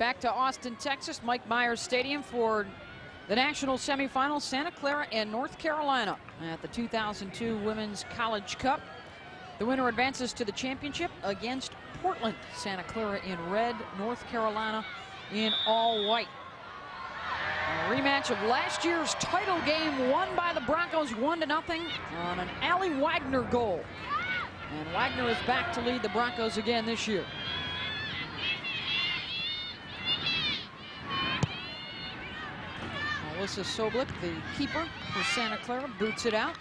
Back to Austin, Texas, Mike Myers Stadium for the national semifinal, Santa Clara and North Carolina at the 2002 Women's College Cup. The winner advances to the championship against Portland. Santa Clara in red, North Carolina in all white. A rematch of last year's title game won by the Broncos 1-0 on an Aly Wagner goal. And Wagner is back to lead the Broncos again this year. Alyssa Soblik, the keeper for Santa Clara, boots it out.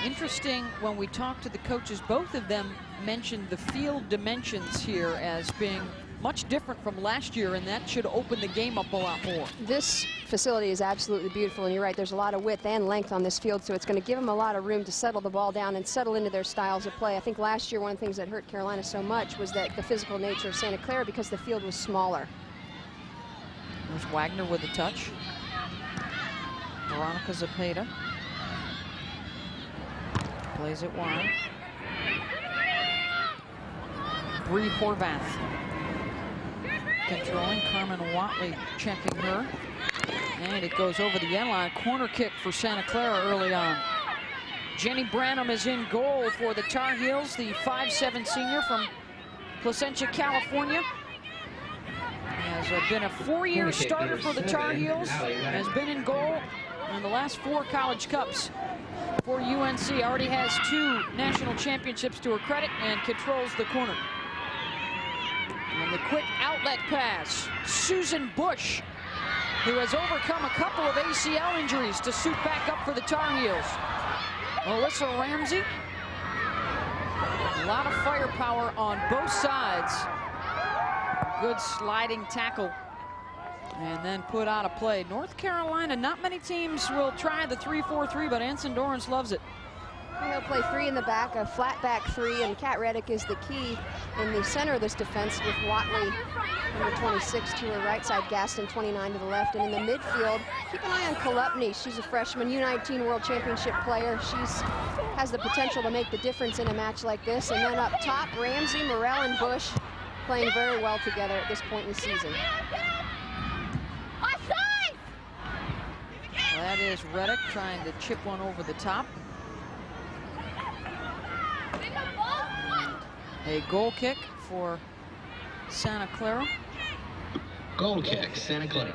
Interesting, when we talked to the coaches, both of them mentioned the field dimensions here as being much different from last year, and that should open the game up a lot more. This facility is absolutely beautiful, and you're right, there's a lot of width and length on this field, so it's going to give them a lot of room to settle the ball down and settle into their styles of play. I think last year one of the things that hurt Carolina so much was that the physical nature of Santa Clara, because the field was smaller. There's Wagner with a touch. Veronica Zepeda plays it wide. Bree Horvath controlling. Carmen Watley checking her. And it goes over the end line. Corner kick for Santa Clara early on. Jenny Branham is in goal for the Tar Heels, the 5'7" senior from Placentia, California. Has been a four-year starter for the Tar Heels. Has been in goal in the last 4 college cups for UNC. Already has 2 national championships to her credit and controls the corner. And the quick outlet pass. Susan Bush, who has overcome a couple of ACL injuries to suit back up for the Tar Heels. Alyssa Ramsey. A lot of firepower on both sides. Good sliding tackle. And then put out of play. North Carolina, not many teams will try the 3-4-3, but Anson Dorrance loves it. And they'll play 3 in the back, a flat back 3, and Kat Reddick is the key in the center of this defense with Watley, number 26, to her right side, Gaston, 29, to the left. And in the midfield, keep an eye on Kolupny. She's a freshman, U19 World Championship player. She's has the potential to make the difference in a match like this. And then up top, Ramsey, Morrell, and Bush playing very well together at this point in the season. That is Reddick trying to chip one over the top. A goal kick for Santa Clara. Goal kick, Santa Clara.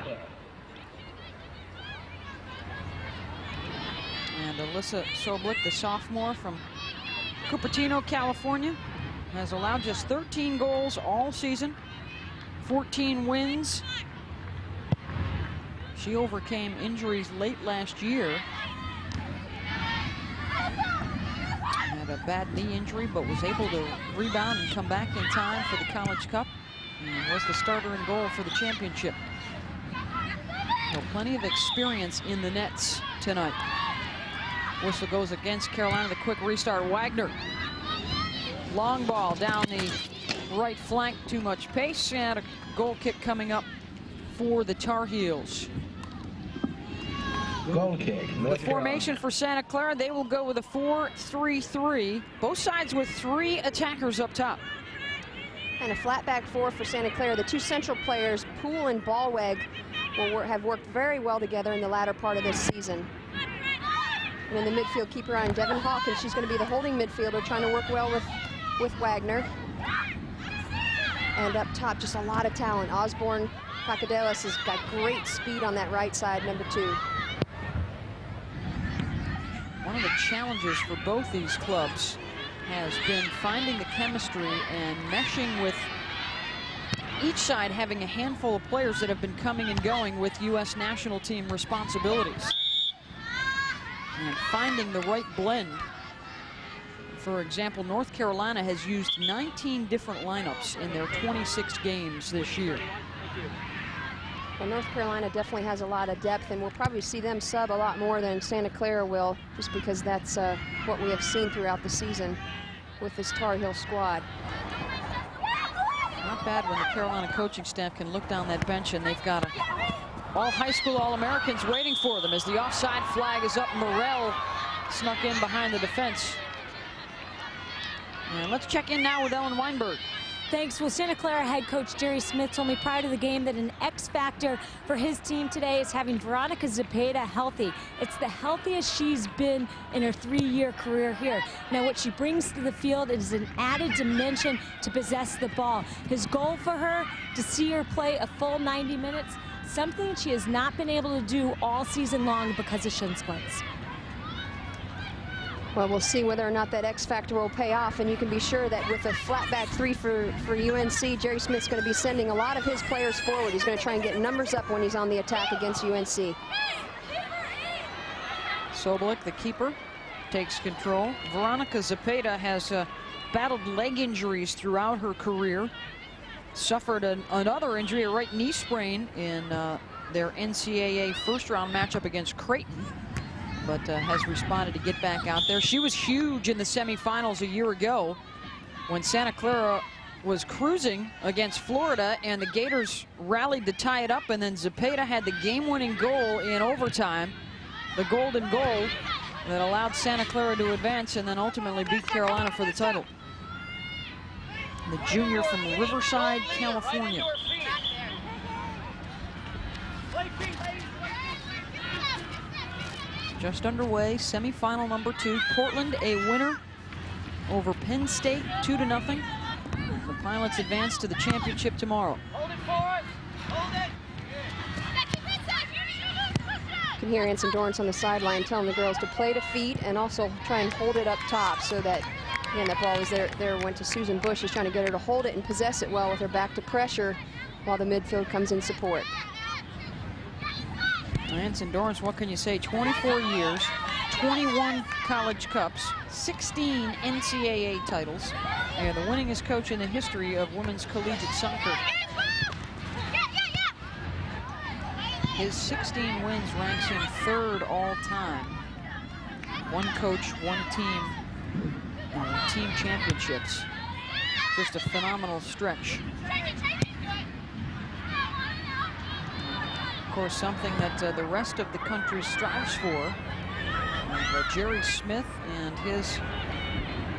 And Alyssa Soblik, the sophomore from Cupertino, California, has allowed just 13 goals all season, 14 wins. She overcame injuries late last year. Had a bad knee injury, but was able to rebound and come back in time for the College Cup. And was the starter in goal for the championship. So plenty of experience in the nets tonight. Whistle goes against Carolina. The quick restart. Wagner. Long ball down the right flank. Too much pace. And a goal kick coming up for the Tar Heels. Goal kick. The formation for Santa Clara, they will go with a 4-3-3. Both sides with 3 attackers up top. And a flat back 4 for Santa Clara. The 2 central players, Poole and Ballweg, have worked very well together in the latter part of this season. And in the midfield, keep her on Devin Hawkins. She's going to be the holding midfielder, trying to work well with Wagner. And up top, just a lot of talent. Osborne Cacadelas has got great speed on that right side, number 2. One of the challenges for both these clubs has been finding the chemistry and meshing with each side having a handful of players that have been coming and going with U.S. national team responsibilities. And finding the right blend. For example, North Carolina has used 19 different lineups in their 26 games this year. Well, North Carolina definitely has a lot of depth, and we'll probably see them sub a lot more than Santa Clara will, just because that's what we have seen throughout the season with this Tar Heel squad. Not bad when the Carolina coaching staff can look down that bench and they've got all high school All-Americans waiting for them as the offside flag is up. Morrell snuck in behind the defense. And let's check in now with Ellen Weinberg. Thanks. Well, Santa Clara head coach Jerry Smith told me prior to the game that an X factor for his team today is having Veronica Zepeda healthy. It's the healthiest she's been in her 3-year career here. Now, what she brings to the field is an added dimension to possess the ball. His goal for her, to see her play a full 90 minutes, something she has not been able to do all season long because of shin splints. Well, we'll see whether or not that X factor will pay off, and you can be sure that with a flat back 3 for UNC, Jerry Smith's going to be sending a lot of his players forward. He's going to try and get numbers up when he's on the attack against UNC. Sobolik, the keeper, takes control. Veronica Zepeda has battled leg injuries throughout her career. Suffered another injury, a right knee sprain, in their NCAA first-round matchup against Creighton, but has responded to get back out there. She was huge in the semifinals a year ago when Santa Clara was cruising against Florida, and the Gators rallied to tie it up, and then Zepeda had the game-winning goal in overtime, the golden goal that allowed Santa Clara to advance and then ultimately beat Carolina for the title. The junior from Riverside, California. Just underway, semifinal number 2. Portland a winner over Penn State, 2-0. The Pilots advance to the championship tomorrow. You can hear Anson Dorrance on the sideline telling the girls to play to feet and also try and hold it up top, so that, again, that ball was there went to Susan Bush. He's trying to get her to hold it and possess it well with her back to pressure while the midfield comes in support. Anson Dorrance, what can you say? 24 years, 21 college cups, 16 NCAA titles, and the winningest coach in the history of women's collegiate soccer. His 16 wins ranks him 3rd all time. One coach, one team, team championships. Just a phenomenal stretch. Of course, something that the rest of the country strives for. Jerry Smith and his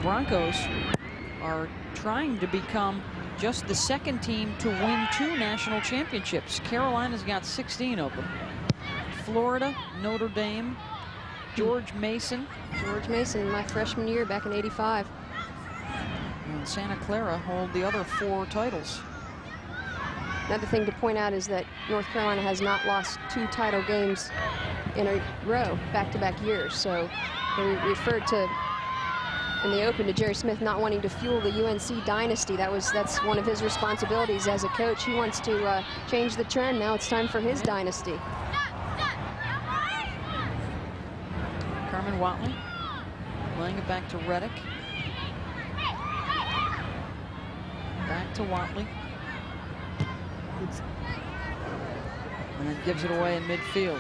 Broncos are trying to become just the 2nd team to win 2 national championships. Carolina's got 16 of them. Florida, Notre Dame, George Mason. George Mason, my freshman year back in '85. And Santa Clara hold the other 4 titles. Another thing to point out is that North Carolina has not lost 2 title games in a row, back-to-back years. So they referred to in the open to Jerry Smith not wanting to fuel the UNC dynasty. That's one of his responsibilities as a coach. He wants to change the trend. Now it's time for his dynasty. Carmen Watley laying it back to Reddick. Back to Watley. And then gives it away in midfield.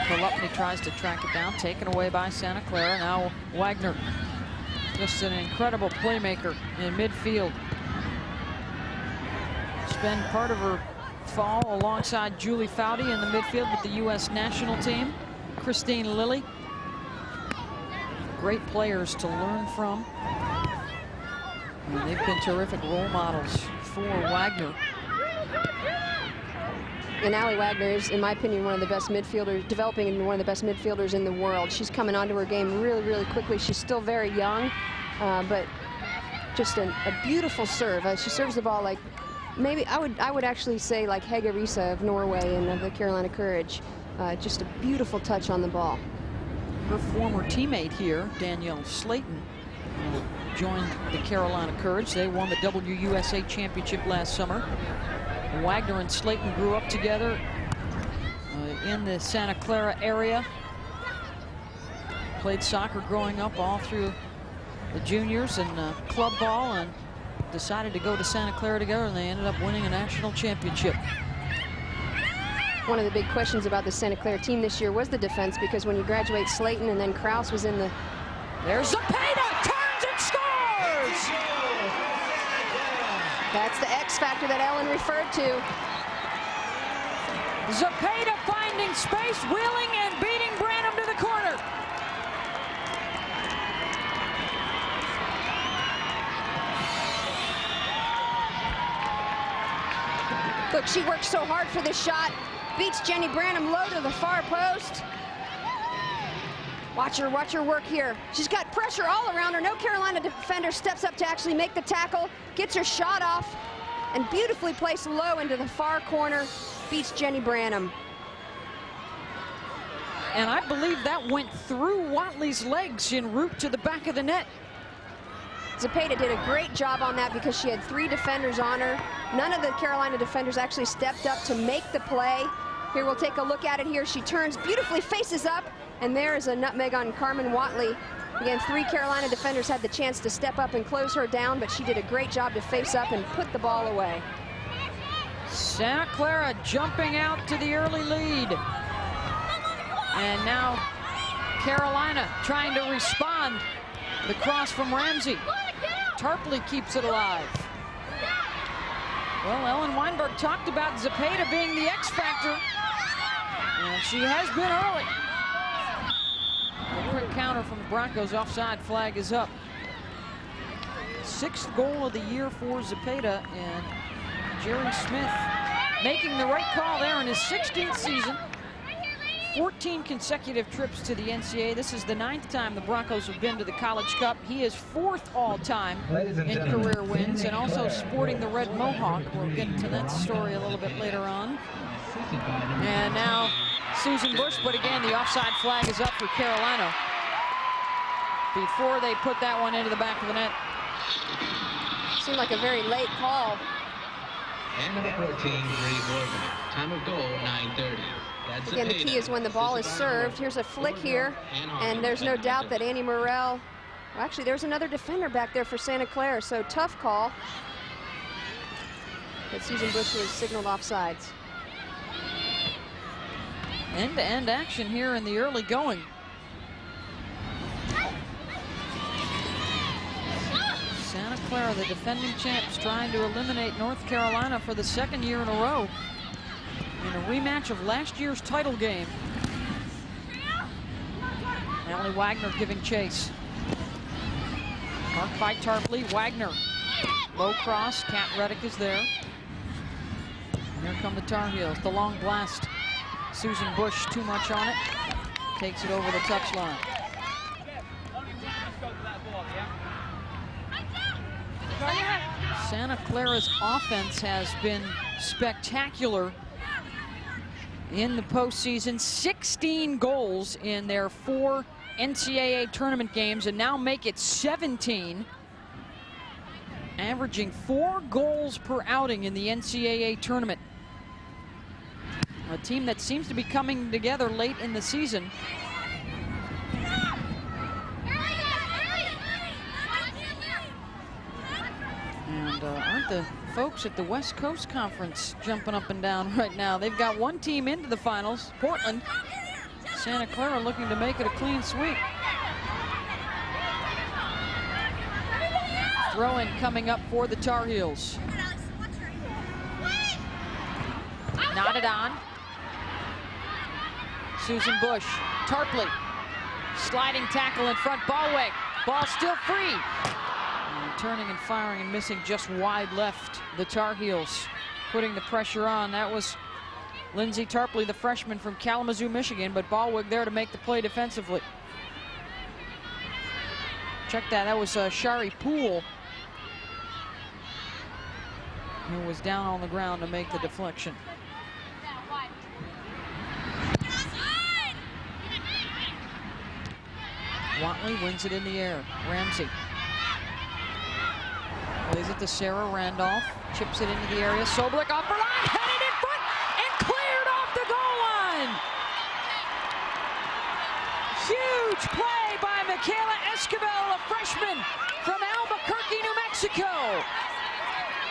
Kolupny tries to track it down, taken away by Santa Clara. Now Wagner, just an incredible playmaker in midfield. Spent part of her fall alongside Julie Foudy in the midfield with the U.S. national team. Christine Lilly. Great players to learn from. And they've been terrific role models for Wagner. And Aly Wagner is, in my opinion, one of the best midfielders, developing into one of the best midfielders in the world. She's coming onto her game really, really quickly. She's still very young, but just a beautiful serve. She serves the ball like, maybe I would actually say like Hege Riise of Norway and of the Carolina Courage. Just a beautiful touch on the ball. Her former teammate here, Danielle Slayton, joined the Carolina Courage. They won the WUSA championship last summer. Wagner and Slayton grew up together in the Santa Clara area. Played soccer growing up all through the juniors and club ball, and decided to go to Santa Clara together, and they ended up winning a national championship. One of the big questions about the Santa Clara team this year was the defense, because when you graduate Slayton and then Kraus was in the... There's Zepeda, turns and scores! That's the X factor that Ellen referred to. Zepeda finding space, wheeling and beating Branham to the corner. Look, she worked so hard for this shot. Beats Jenny Branham low to the far post. Watch her work here. She's got pressure all around her. No Carolina defender steps up to actually make the tackle, gets her shot off, and beautifully placed low into the far corner, beats Jenny Branham. And I believe that went through Watley's legs en route to the back of the net. Zepeda did a great job on that because she had 3 defenders on her. None of the Carolina defenders actually stepped up to make the play. Here, we'll take a look at it here. She turns beautifully, faces up, and there is a nutmeg on Carmen Watley. Again, 3 Carolina defenders had the chance to step up and close her down, but she did a great job to face up and put the ball away. Santa Clara jumping out to the early lead. And now Carolina trying to respond. The cross from Ramsey. Tarpley keeps it alive. Well, Ellen Weinberg talked about Zepeda being the X factor, and she has been early. A quick counter from the Broncos. Offside flag is up. 6th goal of the year for Zepeda, and Jerry Smith making the right call there in his 16th season. 14 consecutive trips to the NCAA. This is the 9th time the Broncos have been to the College Cup. He is 4th all-time in career wins, and also sporting the red mohawk. We'll get to that story a little bit later on. And now Susan Bush, but again, the offside flag is up for Carolina before they put that one into the back of the net. Seemed like a very late call. And number 14, Bree Morgan. Time of goal, 9:30. Again, the key is when the ball is served. Here's a flick here, and there's no doubt that Annie Morrell, well, actually, there's another defender back there for Santa Clara, so tough call. But Susan Bush was signaled offsides. End-to-end action here in the early going. Santa Clara, the defending champs, trying to eliminate North Carolina for the 2nd year in a row in a rematch of last year's title game. Aly Wagner giving chase. Marked by Tarpley. Wagner. Low cross. Cat Reddick is there. And here come the Tar Heels. The long blast. Susan Bush too much on it. Takes it over the touchline. Santa Clara's offense has been spectacular in the postseason. 16 goals in their 4 NCAA tournament games, and now make it 17. Averaging 4 goals per outing in the NCAA tournament. A team that seems to be coming together late in the season. And aren't the folks at the West Coast Conference jumping up and down right now? They've got 1 team into the finals, Portland. Santa Clara looking to make it a clean sweep. Throw-in coming up for the Tar Heels. Knotted on. Susan Bush, Tarpley, sliding tackle in front, Ballweg. Ball still free. And turning and firing and missing just wide left. The Tar Heels putting the pressure on. That was Lindsay Tarpley, the freshman from Kalamazoo, Michigan, but Ballweg there to make the play defensively. Check that, that was Shari Poole who was down on the ground to make the deflection. Watley wins it in the air. Ramsey plays it to Sarah Randolph. Chips it into the area. Soblik off her line. Headed in front and cleared off the goal line. Huge play by Michaela Esquivel, a freshman from Albuquerque, New Mexico.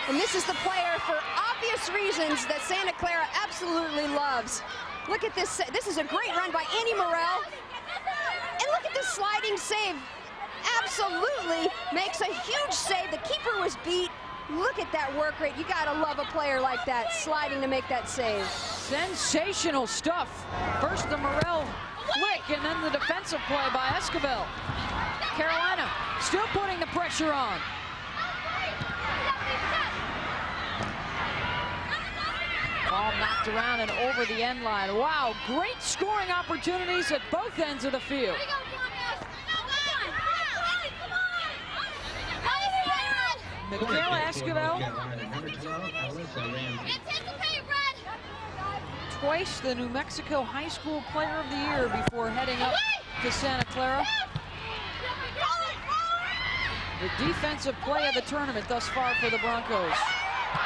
And this is the player, for obvious reasons, that Santa Clara absolutely loves. Look at this. This is a great run by Annie Morrell. And look at this sliding save. Absolutely makes a huge save. The keeper was beat. Look at that work rate. You gotta love a player like that, sliding to make that save. Sensational stuff. First the Morrell flick, and then the defensive play by Esquivel. Carolina still putting the pressure on. Ball knocked around and over the end line. Wow, great scoring opportunities at both ends of the field. Michaela Esquivel, twice the New Mexico High School Player of the Year before heading up to Santa Clara. The defensive play of the tournament thus far for the Broncos.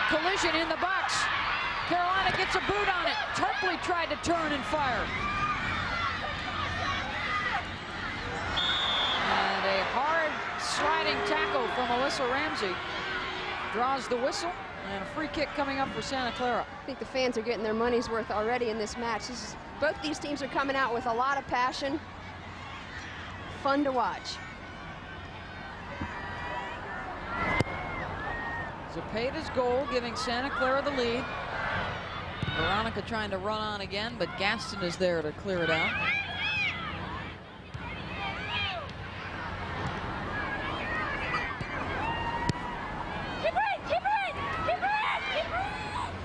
Collision in the box. Carolina gets a boot on it. Tarpley tried to turn and fire. And a hard sliding tackle from Alyssa Ramsey draws the whistle, and a free kick coming up for Santa Clara. I think the fans are getting their money's worth already in this match. Both these teams are coming out with a lot of passion. Fun to watch. Zepeda's goal giving Santa Clara the lead. Veronica trying to run on again, but Gaston is there to clear it out.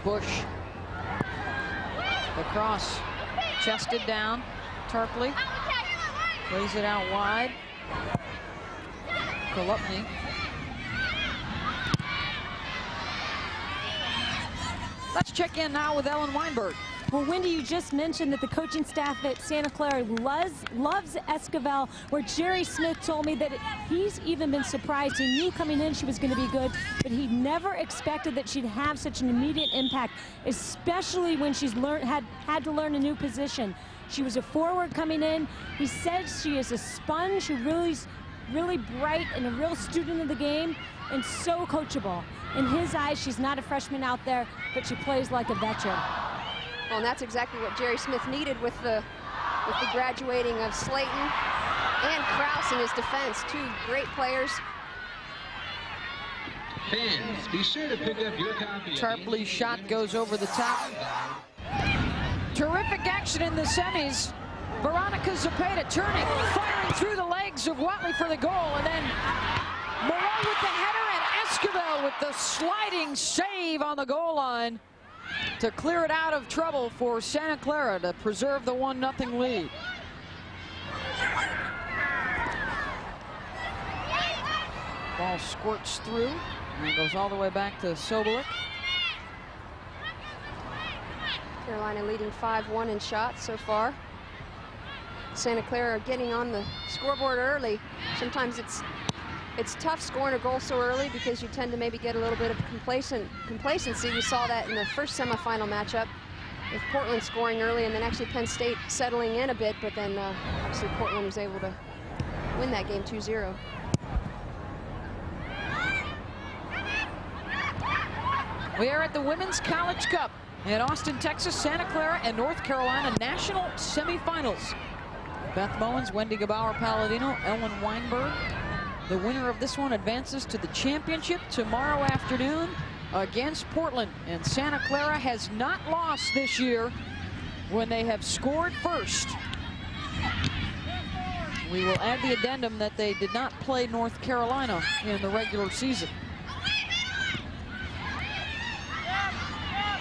Bush. The cross. Chested down. Tarpley. Plays it out wide. Kolupny. Let's check in now with Ellen Weinberg. Well, Wendy, you just mentioned that the coaching staff at Santa Clara loves Esquivel, where Jerry Smith told me that he's even been surprised. He knew coming in she was going to be good, but he never expected that she'd have such an immediate impact, especially when she's had to learn a new position. She was a forward coming in. He said she is a sponge who really bright and a real student of the game and so coachable. In his eyes, she's not a freshman out there, but she plays like a veteran. Well, and that's exactly what Jerry Smith needed with the graduating of Slayton and Krause in his defense. Two great players. Fans, be sure to pick up your copy. Tarpley's shot goes over the top. Terrific action in the semis. Veronica Zepeda turning, firing through the legs of Watley for the goal, and then Moreau with the header and Esquivel with the sliding save on the goal line to clear it out of trouble for Santa Clara to preserve the 1-0 lead. Ball squirts through and goes all the way back to Sobolik. Carolina leading 5-1 in shots so far. Santa Clara getting on the scoreboard early. Sometimes it's tough scoring a goal so early because you tend to maybe get a little bit of complacency. We saw that in the first semifinal matchup with Portland scoring early and then actually Penn State settling in a bit, but then obviously Portland was able to win that game 2-0. We are at the Women's College Cup in Austin, Texas. Santa Clara and North Carolina national semifinals. Beth Mowens, Wendy Gebauer-Palladino, Ellen Weinberg. The winner of this one advances to the championship tomorrow afternoon against Portland. And Santa Clara has not lost this year when they have scored first. We will add the addendum that they did not play North Carolina in the regular season.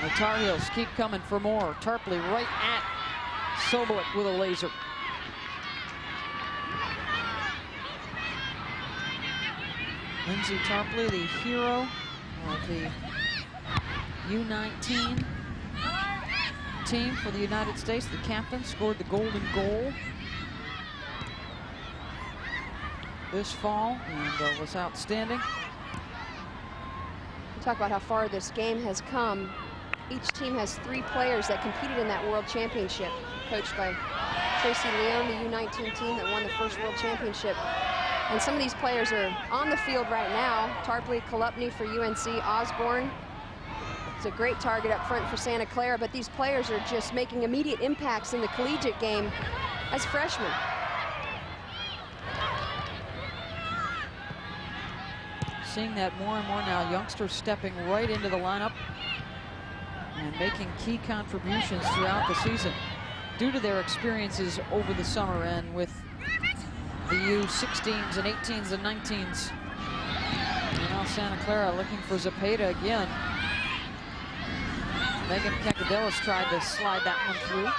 The Tar Heels keep coming for more. Tarpley right at Sobolik with a laser. Lindsay Tarpley, the hero of the U19 team for the United States. The captain scored the golden goal this fall and was outstanding. Talk about how far this game has come. Each team has 3 players that competed in that World Championship, coached by Tracy Leone, the U19 team that won the first World Championship. And some of these players are on the field right now. Tarpley, Kolupny for UNC, Osborne. It's a great target up front for Santa Clara, but these players are just making immediate impacts in the collegiate game as freshmen. Seeing that more and more now, youngsters stepping right into the lineup and making key contributions throughout the season due to their experiences over the summer and with the U16s and 18s and 19s. And now Santa Clara looking for Zepeda again. Megan Pecadelis tried to slide that one through.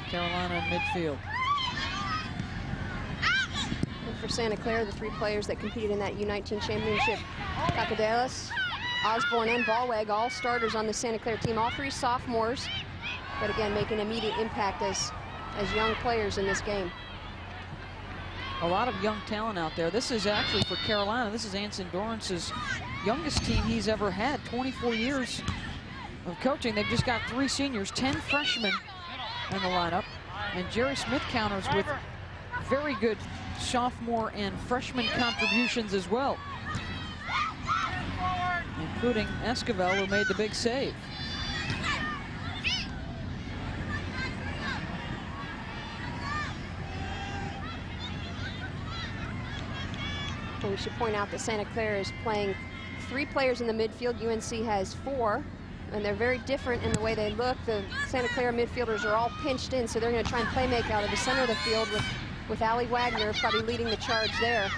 Carolina in midfield. And for Santa Clara, the 3 players that competed in that U19 championship, Pecadelis, Osborne, and Ballweg, all starters on the Santa Clara team, all 3 sophomores, but again, making immediate impact as young players in this game. A lot of young talent out there. This is actually for Carolina. This is Anson Dorrance's youngest team he's ever had. 24 years of coaching. They've just got 3 seniors, 10 freshmen in the lineup. And Jerry Smith counters with very good sophomore and freshman contributions as well, including Esquivel, who made the big save. And we should point out that Santa Clara is playing 3 players in the midfield. UNC has 4, and they're very different in the way they look. The Santa Clara midfielders are all pinched in, so they're going to try and play make out of the center of the field with Aly Wagner probably leading the charge there.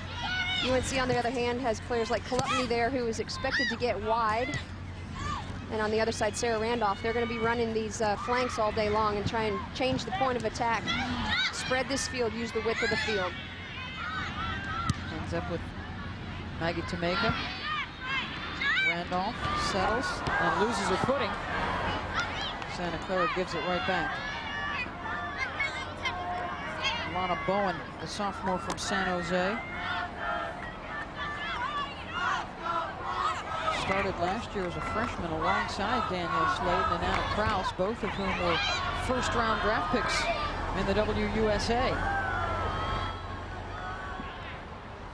UNC, on the other hand, has players like Kolupny there, who is expected to get wide. And on the other side, Sarah Randolph. They're going to be running these flanks all day long and try and change the point of attack. Spread this field, use the width of the field. Ends up with Maggie Tomeka. Randolph settles and loses her footing. Santa Clara gives it right back. Lana Bowen, the sophomore from San Jose. Started last year as a freshman alongside Danielle Slayton and Anna Kraus, both of whom were first-round draft picks in the WUSA.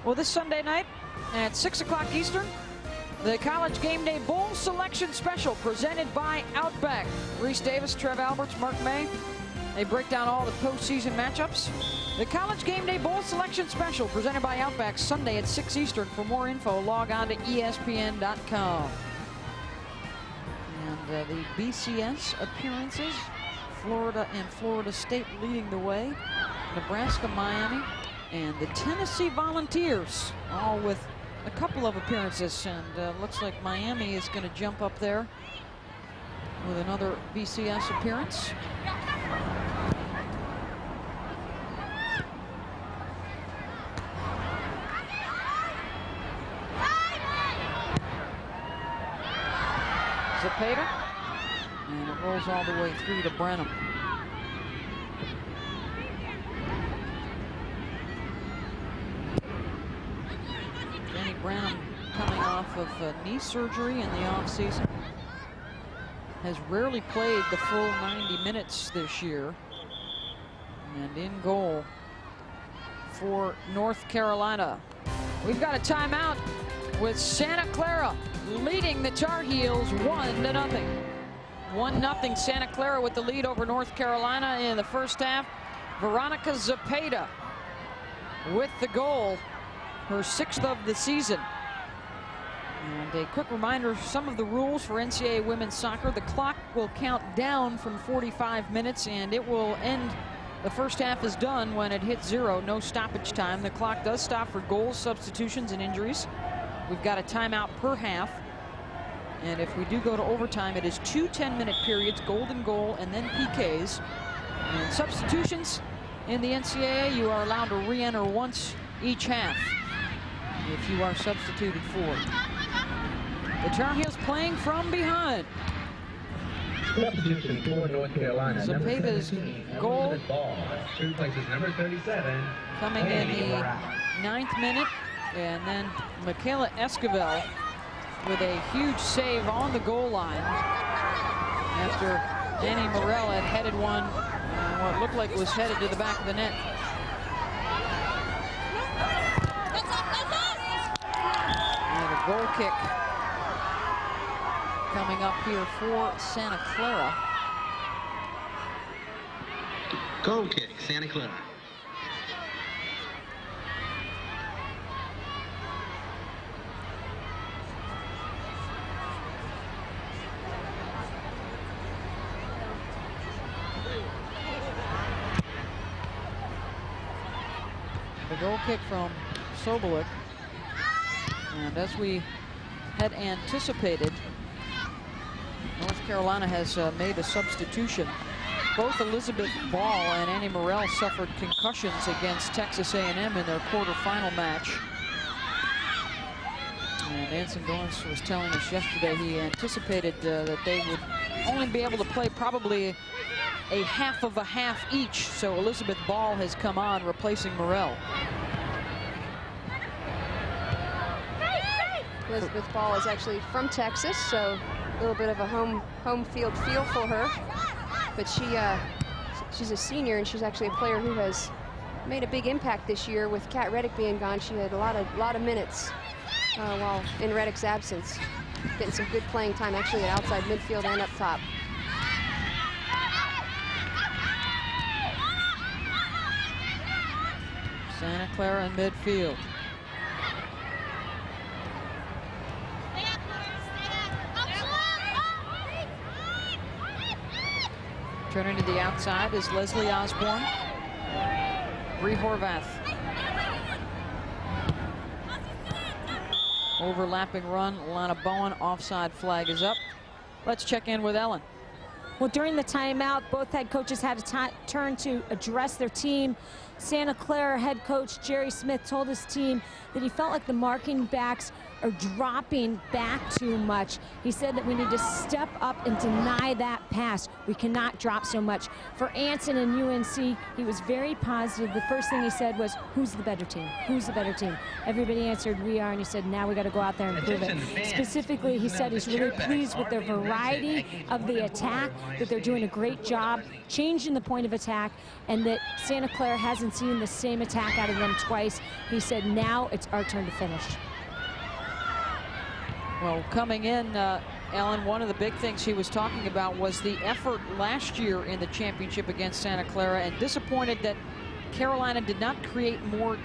Well, this Sunday night at 6 o'clock Eastern, the College Game Day Bowl Selection Special presented by Outback. Reese Davis, Trev Alberts, Mark May. They break down all the postseason matchups. The College Game Day Bowl Selection Special presented by Outback, Sunday at 6 Eastern. For more info, log on to ESPN.com. And the BCS appearances, Florida and Florida State leading the way. Nebraska, Miami, and the Tennessee Volunteers, all with a couple of appearances. And looks like Miami is going to jump up there with another BCS appearance. Zepeda, and it rolls all the way through to Brenham. Jenny Brenham, coming off of knee surgery in the offseason, has rarely played the full 90 minutes this year. And in goal for North Carolina. We've got a timeout with Santa Clara leading the Tar Heels 1-0. 1-0 Santa Clara with the lead over North Carolina in the first half. Veronica Zepeda with the goal, her 6th of the season. And a quick reminder of some of the rules for NCAA women's soccer. The clock will count down from 45 minutes, and it will end. The first half is done when it hits 0, no stoppage time. The clock does stop for goals, substitutions, and injuries. We've got a timeout per half. And if we do go to overtime, it is 2 10-minute periods, golden goal, and then PKs. And substitutions in the NCAA, you are allowed to re-enter once each half if you are substituted for. The Tar Heels playing from behind. Substitution for North Carolina. Zepeda's goal Replaces number 37. coming in the 9th minute. And then Michaela Esquivel with a huge save on the goal line after Annie Morell had headed one, what looked like was headed to the back of the net. And a goal kick coming up here for Santa Clara. Goal kick, Santa Clara. The goal kick from Sobolik. And as we had anticipated. North Carolina has made a substitution. Both Elizabeth Ball and Annie Morrell suffered concussions against Texas A&M in their quarterfinal match. And Anson Dorrance was telling us yesterday he anticipated that they would only be able to play probably a half of a half each. So Elizabeth Ball has come on, replacing Morrell. Elizabeth Ball is actually from Texas, so a little bit of a home field feel for her. But she's a senior, and she's actually a player who has made a big impact this year. With Kat Reddick being gone, she had a lot of minutes while in Reddick's absence, getting some good playing time actually at outside midfield and up top. Santa Clara in midfield. Turning to the outside is Leslie Osborne. Bree Horvath. Overlapping run, Lana Bowen, offside flag is up. Let's check in with Ellen. Well, during the timeout, both head coaches had a turn to address their team. Santa Clara head coach Jerry Smith told his team that he felt like the marking backs are dropping back too much. He said that we need to step up and deny that pass. We cannot drop so much. For Anson and UNC, he was very positive. The first thing he said was, who's the better team? Who's the better team? Everybody answered, we are, and he said, now we got to go out there and prove it. Specifically, he said he's really pleased with their variety of the attack, that they're doing a great job changing the point of attack, and that Santa Clara hasn't seen the same attack out of them twice. He said, now it's our turn to finish. Well, coming in, Ellen, one of the big things he was talking about was the effort last year in the championship against Santa Clara, and disappointed that Carolina did not create more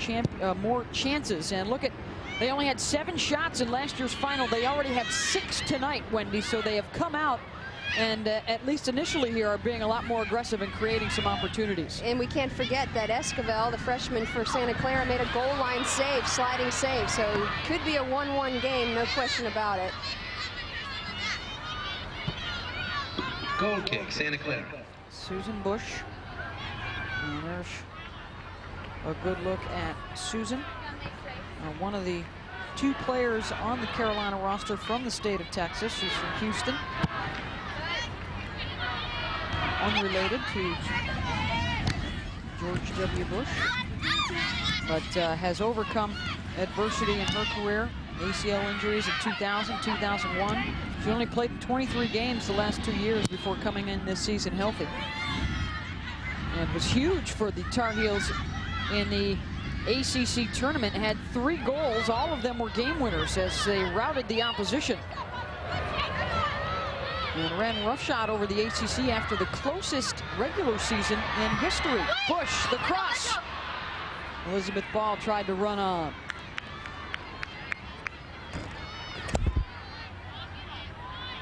chances. And look at, they only had 7 shots in last year's final. They already have 6 tonight, Wendy, so they have come out and at least initially here are being a lot more aggressive and creating some opportunities. And we can't forget that Esquivel, the freshman for Santa Clara, made a goal line save, sliding save. So it could be a 1-1 game, no question about it. Goal kick, Santa Clara. Susan Bush. And there's a good look at Susan. One of the 2 players on the Carolina roster from the state of Texas. She's from Houston. Unrelated to George W. Bush, but has overcome adversity in her career. ACL injuries in 2000, 2001. She only played 23 games the last 2 years before coming in this season healthy. And was huge for the Tar Heels in the ACC tournament. Had 3 goals. All of them were game winners as they routed the opposition. And ran roughshod over the ACC after the closest regular season in history. Bush, the cross. Elizabeth Ball tried to run on.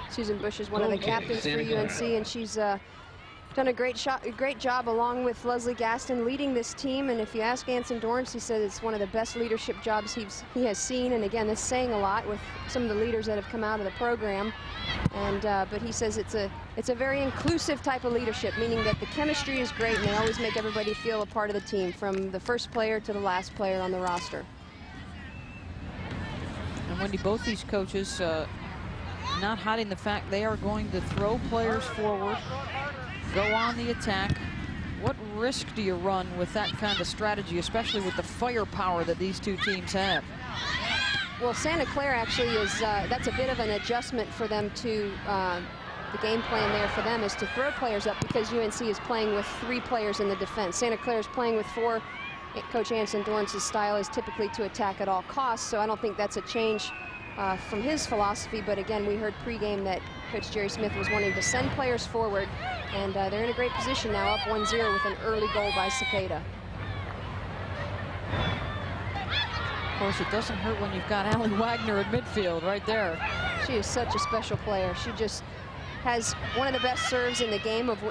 Susan Bush is one of the captains for UNC, and she's done a great job along with Leslie Gaston leading this team. And if you ask Anson Dorrance, he said it's one of the best leadership jobs he has seen. And again, that's saying a lot with some of the leaders that have come out of the program. And but he says it's a very inclusive type of leadership, meaning that the chemistry is great and they always make everybody feel a part of the team, from the first player to the last player on the roster. And Wendy, both these coaches not hiding the fact they are going to throw players forward, go on the attack. What risk do you run with that kind of strategy, especially with the firepower that these 2 teams have? Well, Santa Clara actually is, that's a bit of an adjustment for them to, the game plan there for them is to throw players up, because UNC is playing with 3 players in the defense. Santa Clara is playing with 4. Coach Anson Dorrance's style is typically to attack at all costs, so I don't think that's a change from his philosophy. But again, we heard pregame that Coach Jerry Smith was wanting to send players forward, and they're in a great position now, up 1-0 with an early goal by Cepeda. Of course, it doesn't hurt when you've got Aly Wagner in midfield right there. She is such a special player. She just has one of the best serves in the game of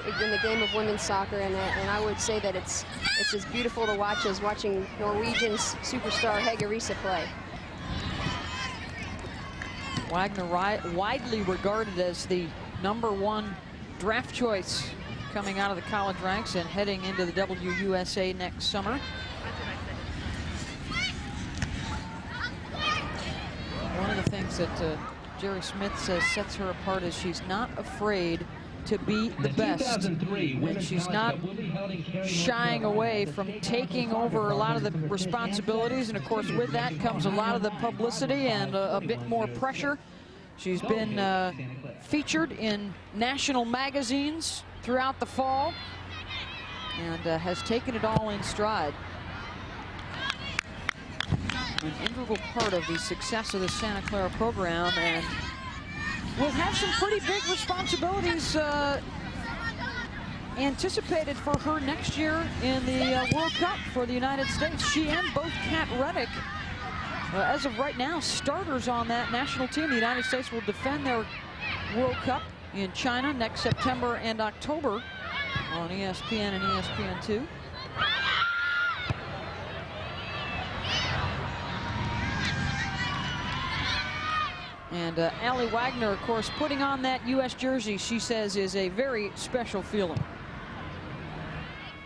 women's soccer, and I would say that it's as beautiful to watch as watching Norwegian superstar Hege Riise play. Wagner widely regarded as the #1 draft choice coming out of the college ranks and heading into the WUSA next summer. One of the things that Jerry Smith says sets her apart is she's not afraid to be the best, and she's not shying away from taking over a lot of the responsibilities, and of course with that comes a lot of the publicity and a bit more pressure. She's been featured in national magazines throughout the fall and has taken it all in stride. An integral part of the success of the Santa Clara program, and will have some pretty big responsibilities anticipated for her next year in the World Cup for the United States. She and both Cat Reddick, as of right now, starters on that national team. The United States will defend their World Cup in China next September and October on ESPN and ESPN2. And Aly Wagner, of course, putting on that U.S. jersey, she says, is a very special feeling.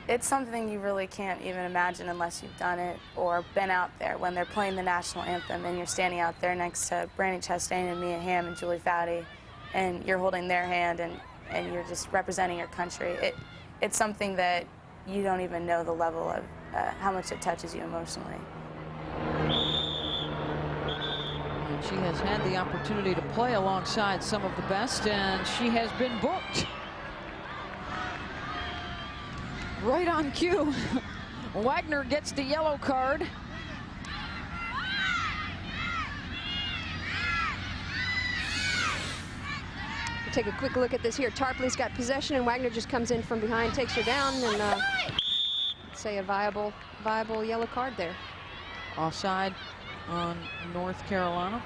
It's something you really can't even imagine unless you've done it or been out there when they're playing the national anthem and you're standing out there next to Brandi Chastain and Mia Hamm and Julie Foudy, and you're holding their hand and you're just representing your country. It's something that you don't even know the level of how much it touches you emotionally. She has had the opportunity to play alongside some of the best, and she has been booked. Right on cue. Wagner gets the yellow card. We'll take a quick look at this here. Tarpley's got possession, and Wagner just comes in from behind, takes her down, and let's say a viable yellow card there. Offside on North Carolina.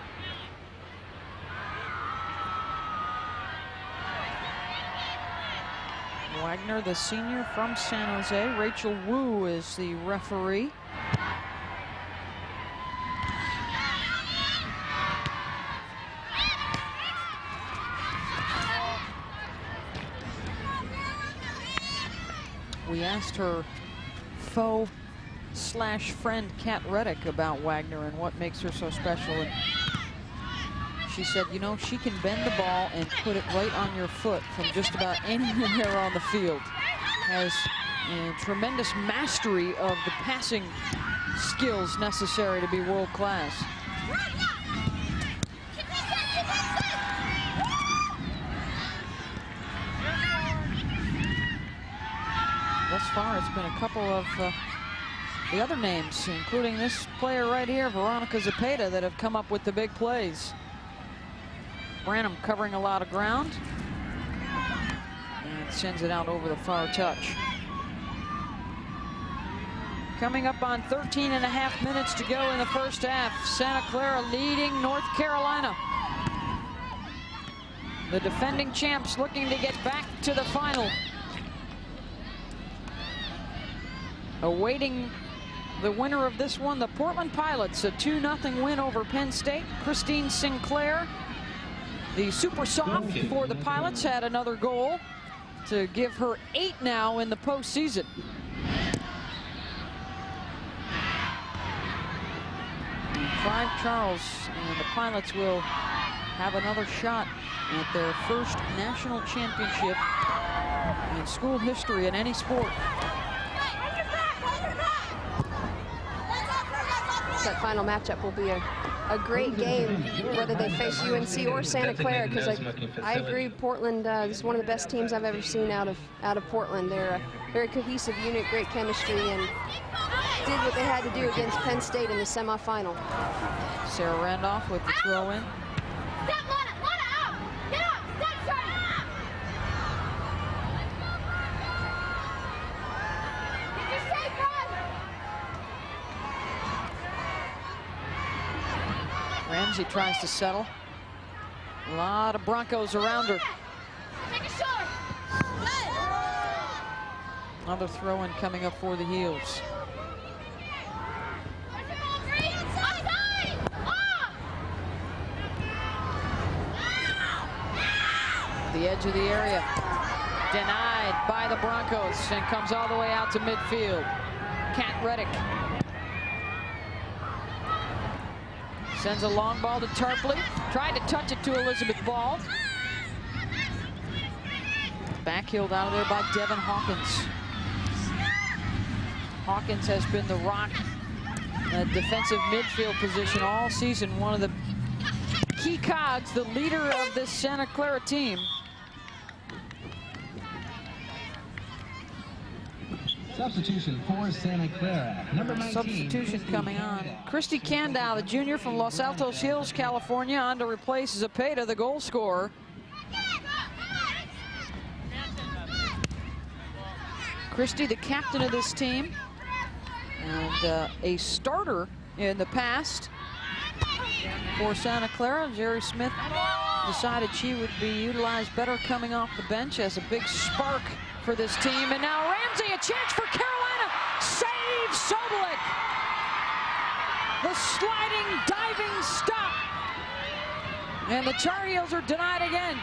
Wagner, the senior from San Jose. Rachel Wu is the referee. We asked her foe/friend Cat Reddick about Wagner and what makes her so special. And she said, you know, she can bend the ball and put it right on your foot from just about anywhere on the field. Has tremendous mastery of the passing skills necessary to be world class. Thus far, it's been a couple of the other names, including this player right here, Veronica Zepeda, that have come up with the big plays. Branham covering a lot of ground and sends it out over the far touch. Coming up on 13.5 minutes to go in the first half. Santa Clara leading North Carolina. The defending champs looking to get back to the final. Awaiting the winner of this one, the Portland Pilots, a 2-0 win over Penn State. Christine Sinclair, the super soft for the Pilots, had another goal to give her 8 now in the postseason. Clive Charles and the Pilots will have another shot at their first national championship in school history in any sport. That final matchup will be a great game, whether they face UNC or Santa Clara, because I agree, Portland is one of the best teams I've ever seen out of Portland. They're a very cohesive unit, great chemistry, and did what they had to do against Penn State in the semifinal. Sarah Randolph with the throw in. Ramsey tries to settle. A lot of Broncos around her. Another throw-in coming up for the Heels. edge of the area. Denied by the Broncos and comes all the way out to midfield. Cat Reddick sends a long ball to Tarpley. Tried to touch it to Elizabeth Ball. Backheeled out of there by Devin Hawkins. Hawkins has been the rock defensive midfield position all season. One of the key cogs, the leader of this Santa Clara team. Substitution for Santa Clara. Number 19. Substitution coming on. Christy Candow, the junior from Los Altos Hills, California, on to replace Zepeda, the goal scorer. Christy, the captain of this team, and a starter in the past for Santa Clara. Jerry Smith decided she would be utilized better coming off the bench as a big spark for this team. And now Ramsey, a chance for Carolina. Save Sobolik. The sliding, diving stop. And the Tar Heels are denied again.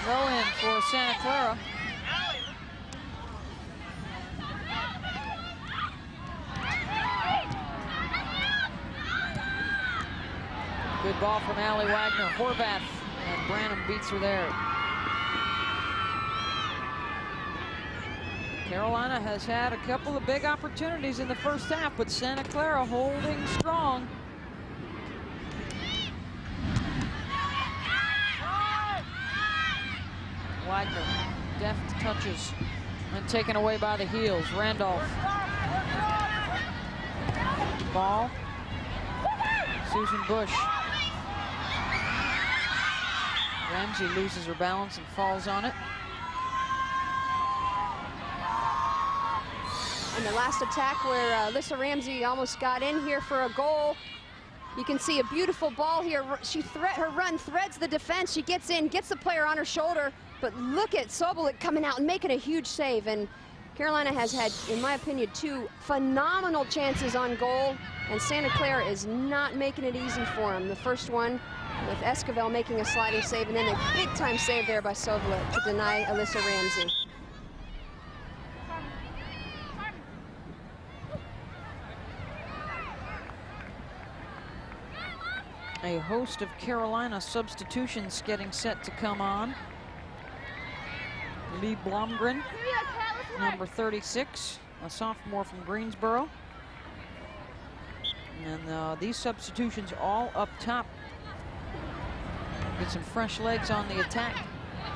Throw in for Santa Clara. Good ball from Aly Wagner. Horvath, and Branham beats her there. Carolina has had a couple of big opportunities in the first half, but Santa Clara holding strong. Wagner, deft touches and taken away by the heels. Randolph. Ball. Susan Bush. Ramsey loses her balance and falls on it. And the last attack where Alyssa Ramsey almost got in here for a goal. You can see a beautiful ball here. Her run threads the defense. She gets in, gets the player on her shoulder. But look at Sobolik coming out and making a huge save. And Carolina has had, in my opinion, 2 phenomenal chances on goal. And Santa Clara is not making it easy for them. The first one with Esquivel making a sliding save, and then a big-time save there by Sobolik to deny Alyssa Ramsey. A host of Carolina substitutions getting set to come on. Lee Blomgren, number 36, a sophomore from Greensboro. And these substitutions all up top. Get some fresh legs on the attack.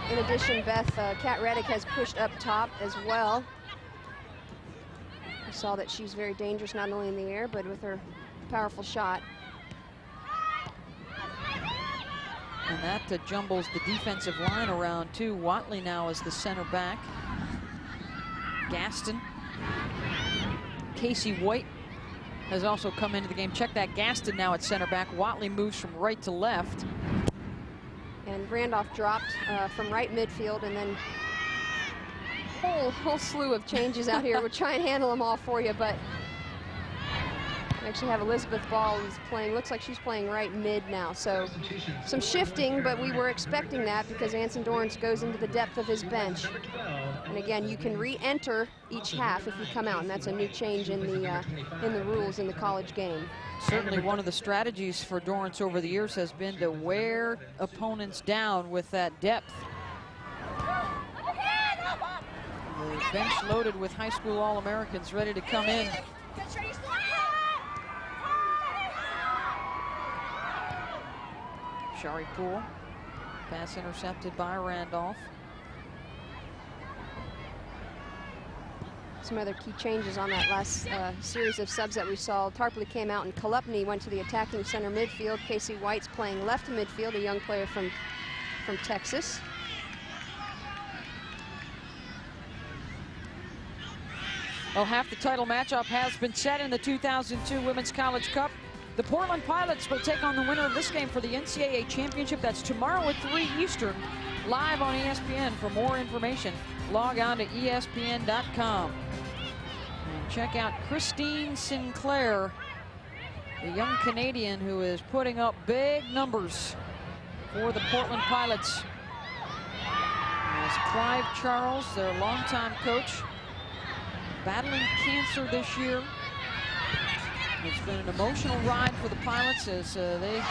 In addition, Beth, Cat Reddick has pushed up top as well. You saw that she's very dangerous, not only in the air, but with her powerful shot. And that jumbles the defensive line around too. Watley now is the center back. Gaston. Casey White has also come into the game. Check that, Gaston now at center back. Watley moves from right to left. And Randolph dropped from right midfield, and then whole slew of changes out here. We'll try and handle them all for you, but we actually have Elizabeth Ball who's playing, looks like she's playing right mid now. So some shifting, but we were expecting that because Anson Dorrance goes into the depth of his bench. And again, you can re-enter each half if you come out, and that's a new change in the rules in the college game. Certainly one of the strategies for Dorrance over the years has been to wear opponents down with that depth. The bench loaded with high school All-Americans ready to come in. Shari Poole, pass intercepted by Randolph. Some other key changes on that last series of subs that we saw. Tarpley came out and Kolupny went to the attacking center midfield. Casey White's playing left midfield, a young player from Texas. Well, half the title matchup has been set in the 2002 Women's College Cup. The Portland Pilots will take on the winner of this game for the NCAA Championship. That's tomorrow at 3 Eastern, live on ESPN. For more information, log on to ESPN.com. Check out Christine Sinclair, the young Canadian who is putting up big numbers for the Portland Pilots. As Clive Charles, their longtime coach, battling cancer this year. It's been an emotional ride for the Pilots as they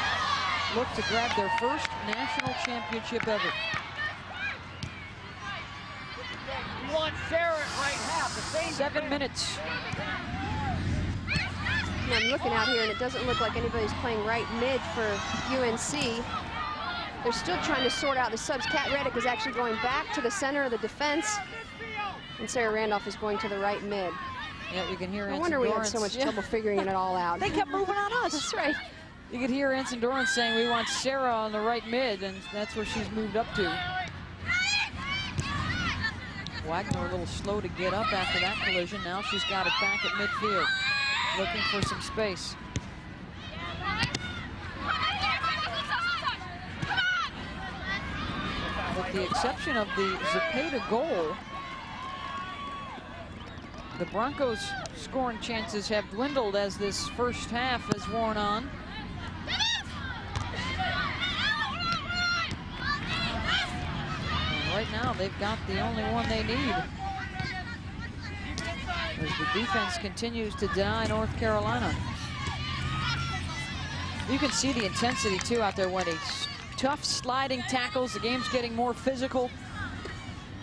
look to grab their first national championship ever. You want Sarah at right half, the same 7 minutes. I'm looking out here, and it doesn't look like anybody's playing right mid for UNC. They're still trying to sort out the subs. Kat Reddick is actually going back to the center of the defense, and Sarah Randolph is going to the right mid. Yeah, you can hear No Ensign wonder we had Dorrance. so much trouble figuring it all out. They kept moving on us. That's right. You could hear Ensign Dorrance saying we want Sarah on the right mid, and that's where she's moved up to. Wagner a little slow to get up after that collision. Now she's got it back at midfield, looking for some space. With the exception of the Zepeda goal, the Broncos' scoring chances have dwindled as this first half has worn on. And right now, they've got the only one they need, as the defense continues to deny North Carolina. You can see the intensity, too, out there, Wendy. Tough sliding tackles. The game's getting more physical.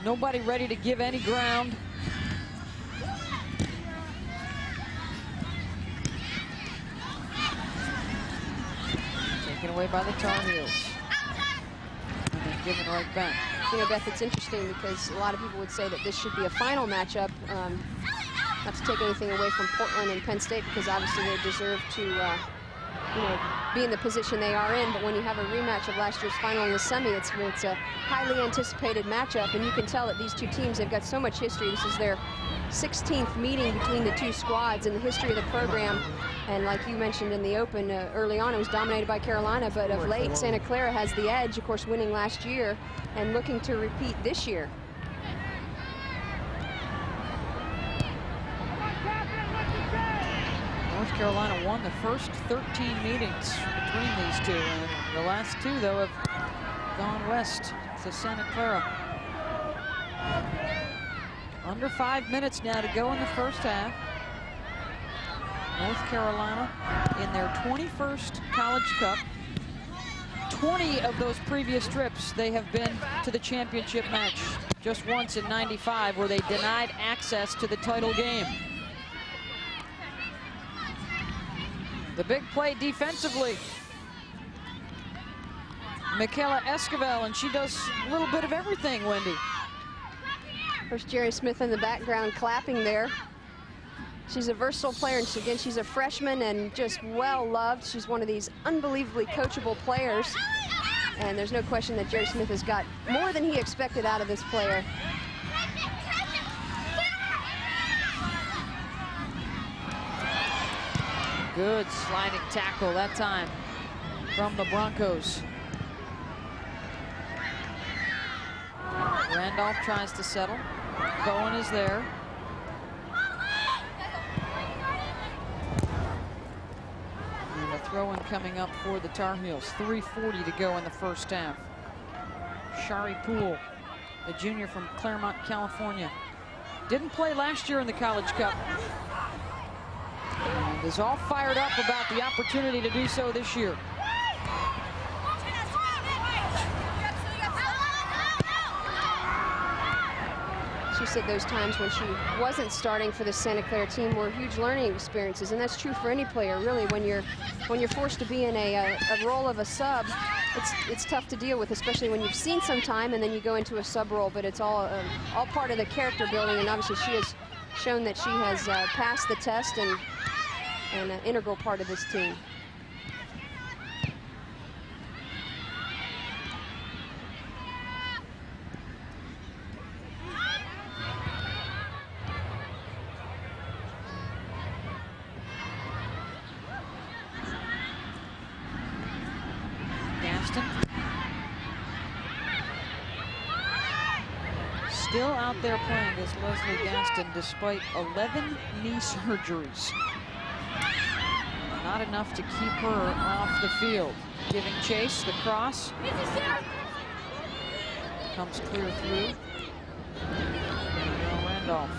Nobody ready to give any ground. Taken away by the Tar Heels. And then given right back. You know, Beth, it's interesting because a lot of people would say that this should be a final matchup. Not to take anything away from Portland and Penn State, because obviously they deserve to, you know, be in the position they are in. But when you have a rematch of last year's final in the semi, it's a highly anticipated matchup, and you can tell that these two teams, they've got so much history. This is their 16th meeting between the two squads in the history of the program. And like you mentioned in the Open, early on it was dominated by Carolina, but of late Santa Clara has the edge, of course winning last year and looking to repeat this year. North Carolina won the first 13 meetings between these two, and the last two, though, have gone west to Santa Clara. Under 5 minutes now to go in the first half. North Carolina in their 21st College Cup. 20 of those previous trips, they have been to the championship match. Just once in '95, where they denied access to the title game. The big play defensively. Michaela Esquivel, and she does a little bit of everything, Wendy. There's Jerry Smith in the background clapping there. She's a versatile player, and again, she's a freshman and just well-loved. She's one of these unbelievably coachable players, and there's no question that Jerry Smith has got more than he expected out of this player. Good sliding tackle that time from the Broncos. Randolph tries to settle. Bowen is there. And a throw-in coming up for the Tar Heels. 3:40 to go in the first half. Shari Poole, the junior from Claremont, California. Didn't play last year in the College Cup. And is all fired up about the opportunity to do so this year. She said those times when she wasn't starting for the Santa Clara team were huge learning experiences, and that's true for any player, really. When you're forced to be in a role of a sub, it's tough to deal with, especially when you've seen some time and then you go into a sub role. But it's all part of the character building, and obviously she has shown that she has passed the test and an integral part of this team. still out there playing as Leslie Gaston despite 11 knee surgeries. Not enough to keep her off the field. Giving chase, the cross. Comes clear through. Randolph.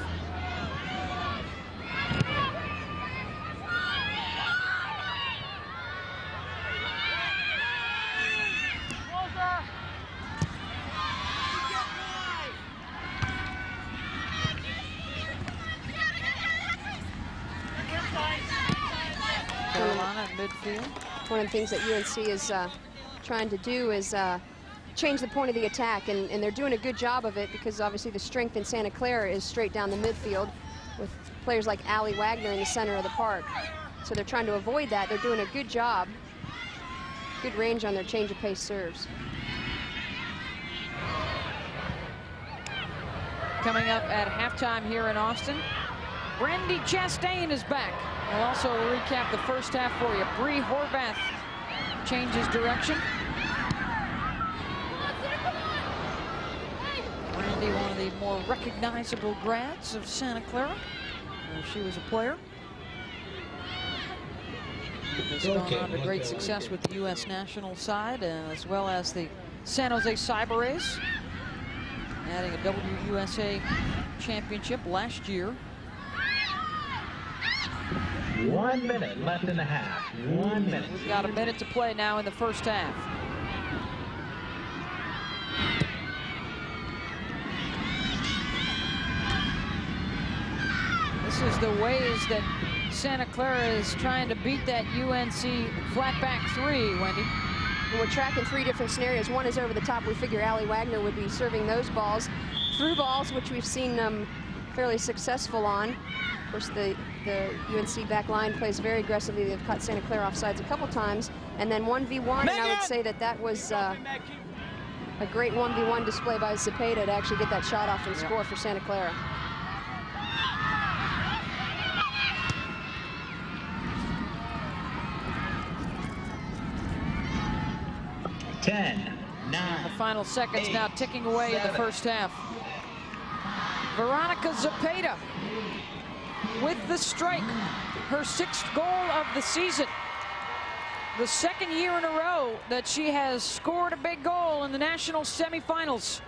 Carolina in midfield. One of the things that UNC is trying to do is change the point of the attack, and they're doing a good job of it because obviously the strength in Santa Clara is straight down the midfield with players like Aly Wagner in the center of the park. So they're trying to avoid that. They're doing a good job. Good range on their change of pace serves. Coming up at halftime here in Austin, Brandy Chastain is back. We'll also recap the first half for you. Bree Horvath changes direction. Brandy, one of the more recognizable grads of Santa Clara, where she was a player. Has gone on to great success with the U.S. national side, as well as the San Jose Cyber Rays, adding a WUSA championship last year. 1 minute left in the half. 1 minute. We've got a minute to play now in the first half. This is the ways that Santa Clara is trying to beat that UNC flat-back three, Wendy. And we're tracking 3 different scenarios. One is over the top. We figure Aly Wagner would be serving those balls. Through balls, which we've seen fairly successful on. Of course, the UNC back line plays very aggressively. They've cut Santa Clara offsides a couple times. And then 1v1, and I would say that was a great 1v1 display by Zepeda to actually get that shot off and score for Santa Clara. The final seconds now ticking away in the first half. Veronica Zepeda with the strike, her 6th goal of the season. The 2nd year in a row that she has scored a big goal in the national semifinals.